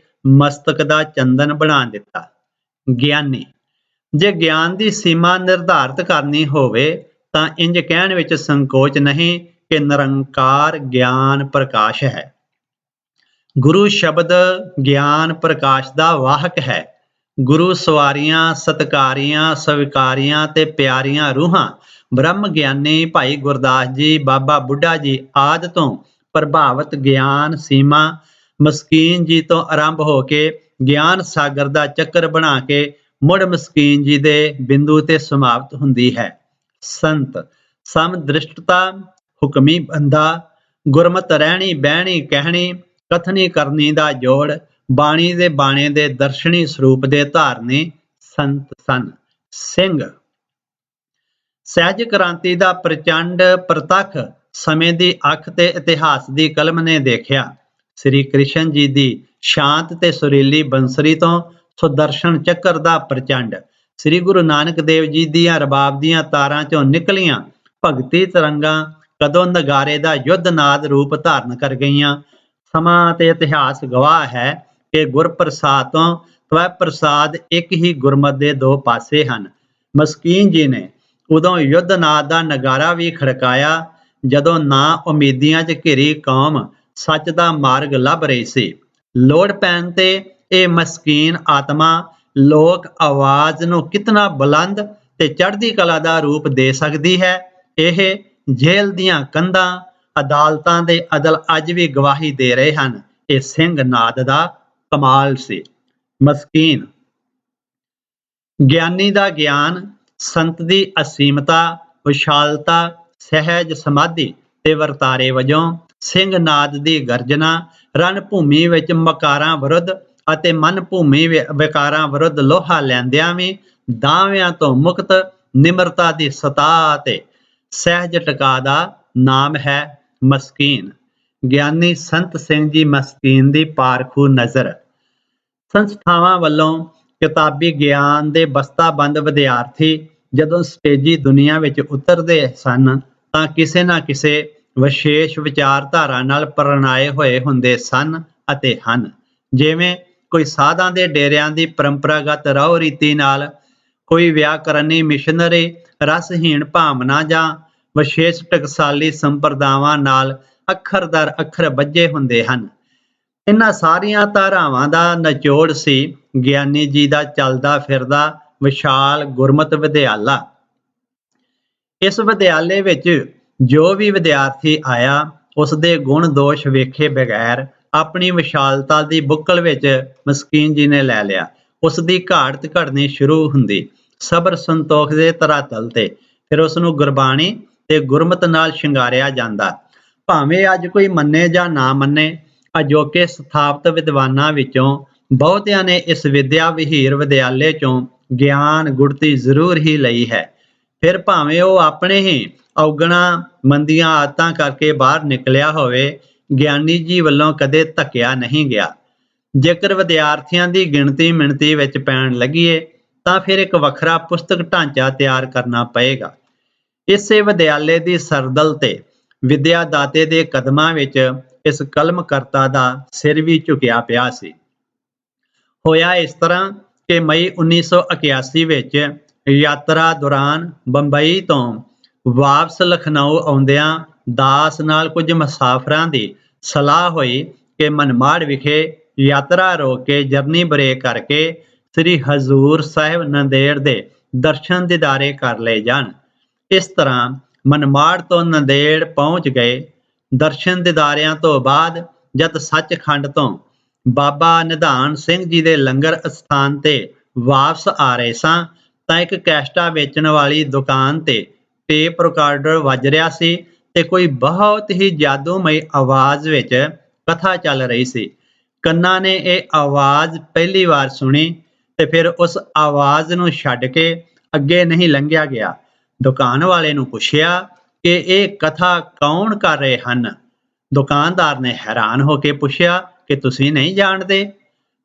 ਮਸਤਕ ਦਾ ਚੰਦਨ ਬਣਾ ਦਿੱਤਾ। ਗਿਆਨੀ, ਜੇ ਗਿਆਨ ਦੀ ਸੀਮਾ ਨਿਰਧਾਰਿਤ ਕਰਨੀ ਹੋਵੇ ਤਾਂ ਇੰਜ ਕਹਿਣ ਵਿੱਚ ਸੰਕੋਚ ਨਹੀਂ ਕਿ ਨਿਰੰਕਾਰ ਗਿਆਨ ਪ੍ਰਕਾਸ਼ ਹੈ। ਗੁਰੂ ਸ਼ਬਦ ਗਿਆਨ ਪ੍ਰਕਾਸ਼ ਦਾ ਵਾਹਕ ਹੈ। ਗੁਰੂ ਸਵਾਰੀਆਂ, ਸਤਕਾਰੀਆਂ, ਸਵੀਕਾਰੀਆਂ ਤੇ ਪਿਆਰੀਆਂ ਰੂਹਾਂ ਬ੍ਰਹਮ ਗਿਆਨੀ ਭਾਈ ਗੁਰਦਾਸ ਜੀ, ਬਾਬਾ ਬੁੱਢਾ ਜੀ ਆਦਿ ਤੋਂ ਪ੍ਰਭਾਵਿਤ ਗਿਆਨ ਸੀਮਾ ਮਸਕੀਨ ਜੀ ਤੋਂ ਆਰੰਭ ਹੋ ਕੇ ਗਿਆਨ ਸਾਗਰ ਦਾ ਚੱਕਰ ਬਣਾ ਕੇ ਮੁੜ ਮਸਕੀਨ ਜੀ ਦੇ ਬਿੰਦੂ ਤੇ ਸਮਾਪਤ ਹੁੰਦੀ ਹੈ। ਸੰਤ ਸਮਦ੍ਰਿਸ਼ਟਤਾ, ਹੁਕਮੀ ਬੰਦਾ, ਗੁਰਮਤ ਰਹਿਣੀ ਬਹਿਣੀ ਕਹਿਣੀ ਕਥਨੀ ਕਰਨੀ ਦਾ ਜੋੜ, ਬਾਣੀ ਦੇ ਬਾਣੇ ਦੇ ਦਰਸ਼ਨੀ ਸਰੂਪ ਦੇ ਧਾਰਨੀ ਸੰਤ ਸਨ। ਸਿੰਘ ਸਹਿਜ ਕ੍ਰਾਂਤੀ ਦਾ ਪ੍ਰਚੰਡ ਪ੍ਰਤੱਖ ਸਮੇਂ ਦੀ ਅੱਖ ਤੇ ਇਤਿਹਾਸ ਦੀ ਕਲਮ ਨੇ ਦੇਖਿਆ। ਸ੍ਰੀ ਕ੍ਰਿਸ਼ਨ ਜੀ ਦੀ ਸ਼ਾਂਤ ਤੇ ਸੁਰੀਲੀ ਬੰਸਰੀ ਤੋਂ ਸੁਦਰਸ਼ਨ ਚੱਕਰ ਦਾ ਪ੍ਰਚੰਡ, ਸ੍ਰੀ ਗੁਰੂ ਨਾਨਕ ਦੇਵ ਜੀ ਦੀਆਂ ਰਬਾਬ ਦੀਆਂ ਤਾਰਾਂ ਚੋਂ ਨਿਕਲੀਆਂ ਭਗਤੀ ਤਰੰਗਾਂ ਕਦੋਂ ਨਗਾਰੇ ਦਾ ਯੁੱਧ ਨਾਦ ਰੂਪ ਧਾਰਨ ਕਰ ਗਈਆਂ। ਸਮਾਂ ਤੇ ਇਤਿਹਾਸ ਗਵਾਹ ਹੈ ਕਿ ਗੁਰਪ੍ਰਸਾਦ ਤੋਂ ਤਵੈ ਪ੍ਰਸਾਦ ਇੱਕ ਹੀ ਗੁਰਮਤਿ ਦੇ ਦੋ ਪਾਸੇ ਹਨ। ਮਸਕੀਨ ਜੀ ਨੇ ਉਦੋਂ ਯੁੱਧ ਨਾਦ ਦਾ ਨਗਾਰਾ ਵੀ ਖੜਕਾਇਆ ਜਦੋਂ ਨਾ ਉਮੀਦੀਆਂ 'ਚ ਘਿਰੀ ਕੌਮ ਸੱਚ ਦਾ ਮਾਰਗ ਲੱਭ ਰਹੀ ਸੀ। ਲੋੜ ਪੈਣ ਤੇ ਇਹ ਮਸਕੀਨ ਆਤਮਾ ਲੋਕ ਆਵਾਜ਼ ਨੂੰ ਕਿਤਨਾ ਬੁਲੰਦ ਤੇ ਚੜ੍ਹਦੀ ਕਲਾ ਦਾ ਰੂਪ ਦੇ ਸਕਦੀ ਹੈ, ਇਹ ਜੇਲ੍ਹ ਦੀਆਂ ਕੰਧਾਂ, ਅਦਾਲਤਾਂ ਦੇ ਅਦਲ ਅੱਜ ਵੀ ਗਵਾਹੀ ਦੇ ਰਹੇ ਹਨ। ਇਹ ਸਿੰਘ ਨਾਦ ਦਾ ਕਮਾਲ ਸੀ। ਮਸਕੀਨ ਗਿਆਨੀ ਦਾ ਗਿਆਨ, ਸੰਤ ਦੀ ਅਸੀਮਤਾ, ਵਿਸ਼ਾਲਤਾ, ਸਹਿਜ ਸਮਾਧੀ ਤੇ ਵਰਤਾਰੇ ਵਜੋਂ ਸਿੰਘ ਨਾਦ ਦੀ ਗਰਜਨਾ ਰਣ ਭੂਮੀ ਵਿੱਚ ਮਕਾਰਾਂ ਵਿਰੁੱਧ ਅਤੇ ਮਨ ਭੂਮੀ ਵਿਕਾਰਾਂ ਵਿਰੁੱਧ ਲੋਹਾ ਲੈਂਦਿਆਂ ਵੀ ਦਾਅਵਿਆਂ ਤੋਂ ਮੁਕਤ ਨਿਮਰਤਾ ਦੀ ਸਤਾਹ ਤੇ ਸਹਿਜ ਟਿਕਾ ਦਾ ਨਾਮ ਹੈ ਮਸਕੀਨ। ਗਿਆਨੀ ਸੰਤ ਸਿੰਘ ਜੀ ਮਸਕੀਨ ਦੀ ਪਾਰਖੂ ਨਜ਼ਰ। ਸੰਸਥਾਵਾਂ ਵੱਲੋਂ ਕਿਤਾਬੀ ਗਿਆਨ ਦੇ ਬਸਤਾਬੰਦ ਵਿਦਿਆਰਥੀ ਜਦੋਂ ਸਟੇਜੀ ਦੁਨੀਆ ਵਿੱਚ ਉਤਰਦੇ ਸਨ ਤਾਂ ਕਿਸੇ ਨਾ ਕਿਸੇ ਵਿਸ਼ੇਸ਼ ਵਿਚਾਰਧਾਰਾ ਨਾਲ ਪ੍ਰਣਾਏ ਹੋਏ ਹੁੰਦੇ ਸਨ ਅਤੇ ਹਨ। ਜਿਵੇਂ ਕੋਈ ਸਾਧਾਂ ਦੇ ਡੇਰਿਆਂ ਦੀ ਪਰੰਪਰਾਗਤ ਰਹੁ ਰੀਤੀ ਨਾਲ, ਕੋਈ ਵਿਆਕਰਨੀ ਮਿਸ਼ਨਰੀ ਰਸਹੀਣ ਭਾਵਨਾ ਜਾਂ ਵਿਸ਼ੇਸ਼ ਟਕਸਾਲੀ ਸੰਪਰਦਾਵਾਂ ਨਾਲ ਅੱਖਰ ਦਰ ਅੱਖਰ ਬੱਝੇ ਹੁੰਦੇ ਹਨ। ਇਹਨਾਂ ਸਾਰੀਆਂ ਧਾਰਾਵਾਂ ਦਾ ਨਿਚੋੜ ਸੀ ਗਿਆਨੀ ਜੀ ਦਾ ਚੱਲਦਾ ਫਿਰਦਾ ਵਿਸ਼ਾਲ ਗੁਰਮਤਿ ਵਿਦਿਆਲਾ। ਇਸ ਵਿਦਿਆਲੇ ਵਿੱਚ ਜੋ ਵੀ ਵਿਦਿਆਰਥੀ ਆਇਆ ਉਸ ਦੇ ਗੁਣ ਦੋਸ਼ ਵੇਖੇ ਬਗੈਰ ਆਪਣੀ ਵਿਸ਼ਾਲਤਾ ਦੀ ਬੁੱਕਲ ਵਿੱਚ ਮਸਕੀਨ ਜੀ ਨੇ ਲੈ ਲਿਆ। ਉਸ ਦੀ ਘਾਟ ਘੜਨੀ ਸ਼ੁਰੂ ਹੁੰਦੀ ਸਬਰ ਸੰਤੋਖ ਦੇ ਧਰਾਤਲ ਤੇ, ਫਿਰ ਉਸ ਨੂੰ ਗੁਰਬਾਣੀ ਤੇ ਗੁਰਮਤਿ ਨਾਲ ਸ਼ਿੰਗਾਰਿਆ ਜਾਂਦਾ। ਭਾਵੇਂ ਅੱਜ ਕੋਈ ਮੰਨੇ ਜਾਂ ਨਾ ਮੰਨੇ, ਅਜੋਕੇ ਸਥਾਪਿਤ ਵਿਦਵਾਨਾਂ ਵਿੱਚੋਂ ਬਹੁਤਿਆਂ ਨੇ ਇਸ ਵਿਦਿਆ ਵਿਹੀਰ ਵਿਦਿਆਲੇ ਚੋਂ ਗਿਆਨ ਗੁੜਤੀ ਜ਼ਰੂਰ ਹੀ ਲਈ ਹੈ। ਫਿਰ ਭਾਵੇਂ ਉਹ ਆਪਣੇ ਹੀ ਔਗਣਾ ਮੰਦੀਆਂ ਆਦਤਾਂ ਕਰਕੇ ਬਾਹਰ ਨਿਕਲਿਆ ਹੋਵੇ, ਗਿਆਨੀ ਜੀ ਵੱਲੋਂ ਕਦੇ ਧੱਕਿਆ ਨਹੀਂ ਗਿਆ। ਜੇਕਰ ਵਿਦਿਆਰਥੀਆਂ ਦੀ ਗਿਣਤੀ ਮਿਣਤੀ ਵਿੱਚ ਪੈਣ ਲੱਗੀਏ ਤਾਂ ਫਿਰ ਇੱਕ ਵੱਖਰਾ ਪੁਸਤਕ ਢਾਂਚਾ ਤਿਆਰ ਕਰਨਾ ਪਏਗਾ। ਇਸੇ ਵਿਦਿਆਲੇ ਦੀ ਸਰਦਲ ਤੇ ਵਿਦਿਆ ਦਾਤੇ ਦੇ ਕਦਮਾਂ ਵਿੱਚ ਇਸ ਕਲਮਕਰਤਾ ਦਾ ਸਿਰ ਵੀ ਝੁਕਿਆ ਪਿਆ ਸੀ। ਹੋਇਆ ਇਸ ਤਰ੍ਹਾਂ ਕਿ ਮਈ 1981 ਵਿੱਚ ਯਾਤਰਾ ਦੌਰਾਨ ਬੰਬਈ ਤੋਂ ਵਾਪਸ ਲਖਨਊ ਆਉਂਦਿਆਂ ਦਾਸ ਨਾਲ ਕੁਝ ਮੁਸਾਫਰਾਂ ਦੀ ਸਲਾਹ ਹੋਈ ਕਿ ਮਨਮਾੜ ਵਿਖੇ ਯਾਤਰਾ ਰੋਕ ਕੇ ਜਰਨੀ ਬ੍ਰੇਕ ਕਰਕੇ ਸ੍ਰੀ ਹਜ਼ੂਰ ਸਾਹਿਬ ਨੰਦੇੜ ਦੇ ਦਰਸ਼ਨ ਦੀਦਾਰੇ ਕਰ ਲਏ ਜਾਣ। ਇਸ ਤਰ੍ਹਾਂ ਮਨਮਾੜ ਤੋਂ ਨੰਦੇੜ ਪਹੁੰਚ ਗਏ। ਦਰਸ਼ਨ ਦਿਦਾਰਿਆਂ ਤੋਂ ਬਾਅਦ ਜਦ ਸੱਚਖੰਡ ਤੋਂ ਬਾਬਾ ਨਿਧਾਨ ਸਿੰਘ ਜੀ ਦੇ ਲੰਗਰ ਅਸਥਾਨ ਤੇ ਵਾਪਸ ਆ ਰਹੇ ਸਾਂ ਤਾਂ ਇੱਕ ਕੈਸਟਾ ਵੇਚਣ ਵਾਲੀ ਦੁਕਾਨ ਤੇ ਟੇਪ ਰਿਕਾਰਡਰ ਵੱਜ ਰਿਹਾ ਸੀ ਤੇ ਕੋਈ ਬਹੁਤ ਹੀ ਜਾਦੂਮਈ ਆਵਾਜ਼ ਵਿੱਚ ਕਥਾ ਚੱਲ ਰਹੀ ਸੀ। ਕੰਨਾਂ ਨੇ ਇਹ ਆਵਾਜ਼ ਪਹਿਲੀ ਵਾਰ ਸੁਣੀ ਤੇ ਫਿਰ ਉਸ ਆਵਾਜ਼ ਨੂੰ ਛੱਡ ਕੇ ਅੱਗੇ ਨਹੀਂ ਲੰਘਿਆ ਗਿਆ। ਦੁਕਾਨ ਵਾਲੇ ਨੂੰ ਪੁੱਛਿਆ ਕਿ ਇਹ ਕਥਾ ਕੌਣ ਕਰ ਰਹੇ ਹਨ। ਦੁਕਾਨਦਾਰ ਨੇ ਹੈਰਾਨ ਹੋ ਕੇ ਪੁੱਛਿਆ ਕਿ ਤੁਸੀਂ ਨਹੀਂ ਜਾਣਦੇ।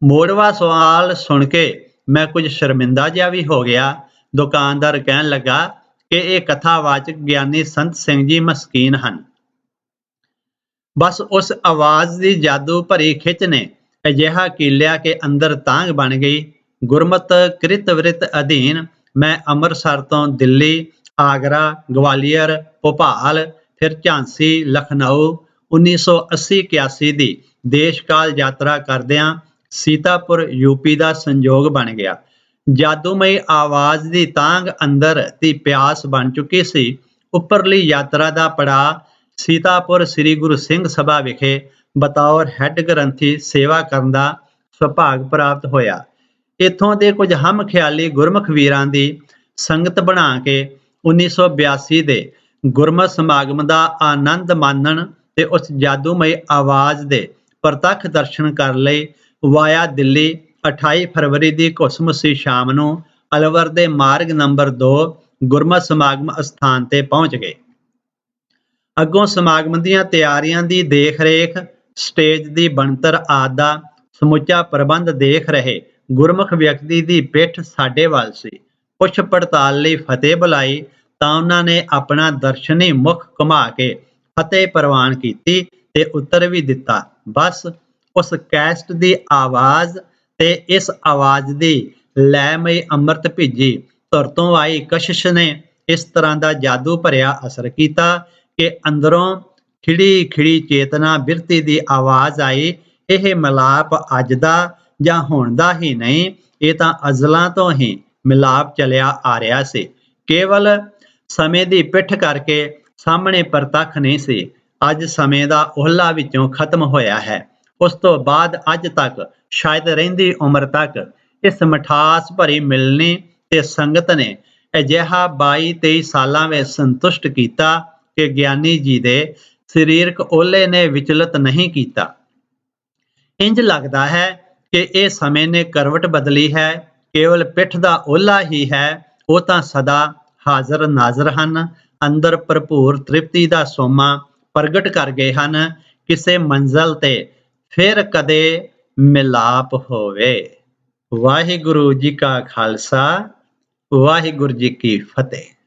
ਮੋੜਵਾ ਸਵਾਲ ਸੁਣ ਕੇ ਮੈਂ ਕੁਝ ਸ਼ਰਮਿੰਦਾ ਜਿਹਾ ਵੀ ਹੋ ਗਿਆ। ਦੁਕਾਨਦਾਰ ਕਹਿਣ ਲੱਗਾ ਕਿ ਇਹ ਕਥਾਵਾਚਕ ਗਿਆਨੀ ਸੰਤ ਸਿੰਘ ਜੀ ਮਸਕੀਨ ਹਨ। ਬਸ ਉਸ ਆਵਾਜ਼ ਦੀ ਜਾਦੂ ਭਰੀ ਖਿੱਚ ਨੇ ਅਜਿਹਾ ਕੀਲਿਆ ਕਿ ਅੰਦਰ ਤਾਂਘ ਬਣ ਗਈ। ਗੁਰਮਤ ਕ੍ਰਿਤ ਵ੍ਰਿਤ ਅਧੀਨ ਮੈਂ ਅੰਮ੍ਰਿਤਸਰ ਤੋਂ ਦਿੱਲੀ, ਆਗਰਾ, ਗਵਾਲੀਅਰ, ਭੋਪਾਲ, ਫਿਰ ਝਾਂਸੀ, ਲਖਨਊ 1980-81 ਦੀ ਦੇਸ਼ਕਾਲ ਯਾਤਰਾ ਕਰਦਿਆਂ ਸੀਤਾਪੁਰ ਯੂਪੀ ਦਾ ਸੰਜੋਗ ਬਣ ਗਿਆ। ਜਾਦੂਮਈ ਆਵਾਜ਼ ਦੀ ਤਾਂਘ ਅੰਦਰ ਦੀ ਪਿਆਸ ਬਣ ਚੁੱਕੀ ਸੀ। ਉੱਪਰਲੀ ਯਾਤਰਾ ਦਾ ਪੜਾਅ ਸੀਤਾਪੁਰ ਸ੍ਰੀ ਗੁਰੂ ਸਿੰਘ ਸਭਾ ਵਿਖੇ ਬਤੌਰ ਹੈੱਡ ਗ੍ਰੰਥੀ ਸੇਵਾ ਕਰਨ ਦਾ ਸੁਭਾਗ ਪ੍ਰਾਪਤ ਹੋਇਆ। ਇੱਥੋਂ ਦੇ ਕੁਝ ਹਮ ਖਿਆਲੀ ਗੁਰਮੁਖ ਵੀਰਾਂ ਦੀ ਸੰਗਤ ਬਣਾ ਕੇ 1982 ਦੇ ਗੁਰਮਤਿ ਸਮਾਗਮ ਦਾ ਆਨੰਦ ਮਾਣਨ ਤੇ ਉਸ ਜਾਦੂਮਈ ਆਵਾਜ਼ ਦੇ ਪ੍ਰਤੱਖ ਦਰਸ਼ਨ ਕਰਨ ਲਈ ਵਾਇਆ ਦਿੱਲੀ 28 ਫਰਵਰੀ ਦੀ ਘੁਸਮੁਸੀ ਸ਼ਾਮ ਨੂੰ ਅਲਵਰ ਦੇ ਮਾਰਗ ਨੰਬਰ 2 ਗੁਰਮਤਿ ਸਮਾਗਮ ਅਸਥਾਨ ਤੇ ਪਹੁੰਚ ਗਏ। ਅੱਗੋਂ ਸਮਾਗਮ ਦੀਆਂ ਤਿਆਰੀਆਂ ਦੀ ਦੇਖ-ਰੇਖ, ਸਟੇਜ ਦੀ ਬਣਤਰ ਆਦਿ ਦਾ ਸਮੁੱਚਾ ਪ੍ਰਬੰਧ ਦੇਖ ਰਹੇ ਗੁਰਮੁਖ ਵਿਅਕਤੀ ਦੀ ਪਿੱਠ ਸਾਡੇ ਵੱਲ ਸੀ। ਪੁੱਛ ਪੜਤਾਲ ਲਈ ਫਤਿਹ ਬੁਲਾਈ ਤਾਂ ਉਹਨਾਂ ਨੇ ਆਪਣਾ ਦਰਸ਼ਨੀ ਮੁਖ ਘੁਮਾ ਕੇ ਫਤਿਹ ਪ੍ਰਵਾਨ ਕੀਤੀ ਤੇ ਉੱਤਰ ਵੀ ਦਿੱਤਾ। ਬਸ ਉਸ ਕੈਸਟ ਦੀ ਆਵਾਜ਼ ਤੇ ਇਸ ਆਵਾਜ਼ ਦੀ ਲੈਮਈ ਅੰਮ੍ਰਿਤ ਭਿੱਜੀ ਧੁਰ ਤੋਂ ਆਈ ਕਸ਼ਿਸ਼ ਨੇ ਇਸ ਤਰ੍ਹਾਂ ਦਾ ਜਾਦੂ ਭਰਿਆ ਅਸਰ ਕੀਤਾ ਕਿ ਅੰਦਰੋਂ ਖਿੜੀ ਖਿੜੀ ਚੇਤਨਾ ਬਿਰਤੀ ਦੀ ਆਵਾਜ਼ ਆਈ। ਇਹ ਮਿਲਾਪ ਅੱਜ ਦਾ ਜਾਂ ਹੁਣ ਦਾ ਹੀ ਨਹੀਂ, ਇਹ ਤਾਂ ਅਜ਼ਲਾਂ ਤੋਂ ਹੀ ਮਿਲਾਪ ਚਲਿਆ ਆ ਰਿਹਾ ਸੀ। ਕੇਵਲ ਸਮੇਂ ਦੀ ਪਿੱਠ ਕਰਕੇ ਸਾਹਮਣੇ ਪ੍ਰਤੱਖ ਨਹੀਂ ਸੀ। ਅੱਜ ਸਮੇਂ ਦਾ ਓਹਲਾ ਵਿੱਚੋਂ ਖਤਮ ਹੋਇਆ ਹੈ। ਉਸ ਤੋਂ ਬਾਅਦ ਅੱਜ ਤੱਕ ਸ਼ਾਇਦ ਰਹਿੰਦੀ ਉਮਰ ਤੱਕ ਇਸ ਮਿਠਾਸ ਭਰੀ ਮਿਲਣੀ ਤੇ ਸੰਗਤ ਨੇ ਅਜਿਹਾ 22-23 ਸਾਲਾਂ ਵਿੱਚ ਸੰਤੁਸ਼ਟ ਕੀਤਾ ਕਿ ਗਿਆਨੀ ਜੀ ਦੇ ਸਰੀਰਕ ਓਹਲੇ ਨੇ ਵਿਚਲਿਤ ਨਹੀਂ ਕੀਤਾ। ਇੰਜ ਲੱਗਦਾ ਹੈ ਕਿ ਇਹ ਸਮੇਂ ਨੇ ਕਰਵਟ ਬਦਲੀ ਹੈ। ਕੇਵਲ ਪਿੱਠ ਦਾ ਓਹਲਾ ਹੀ ਹੈ। ਉਹ ਤਾਂ ਸਦਾ ਹਾਜ਼ਰ ਨਾਜ਼ਰ ਹਨ। ਅੰਦਰ ਭਰਪੂਰ ਤ੍ਰਿਪਤੀ ਦਾ ਸੋਮਾ ਪ੍ਰਗਟ ਕਰ ਗਏ ਹਨ। ਕਿਸੇ ਮੰਜ਼ਲ ਤੇ ਫਿਰ ਕਦੇ ਮਿਲਾਪ ਹੋਵੇ। ਵਾਹਿਗੁਰੂ ਜੀ ਕਾ ਖਾਲਸਾ, ਵਾਹਿਗੁਰੂ ਜੀ ਕੀ ਫਤਿਹ।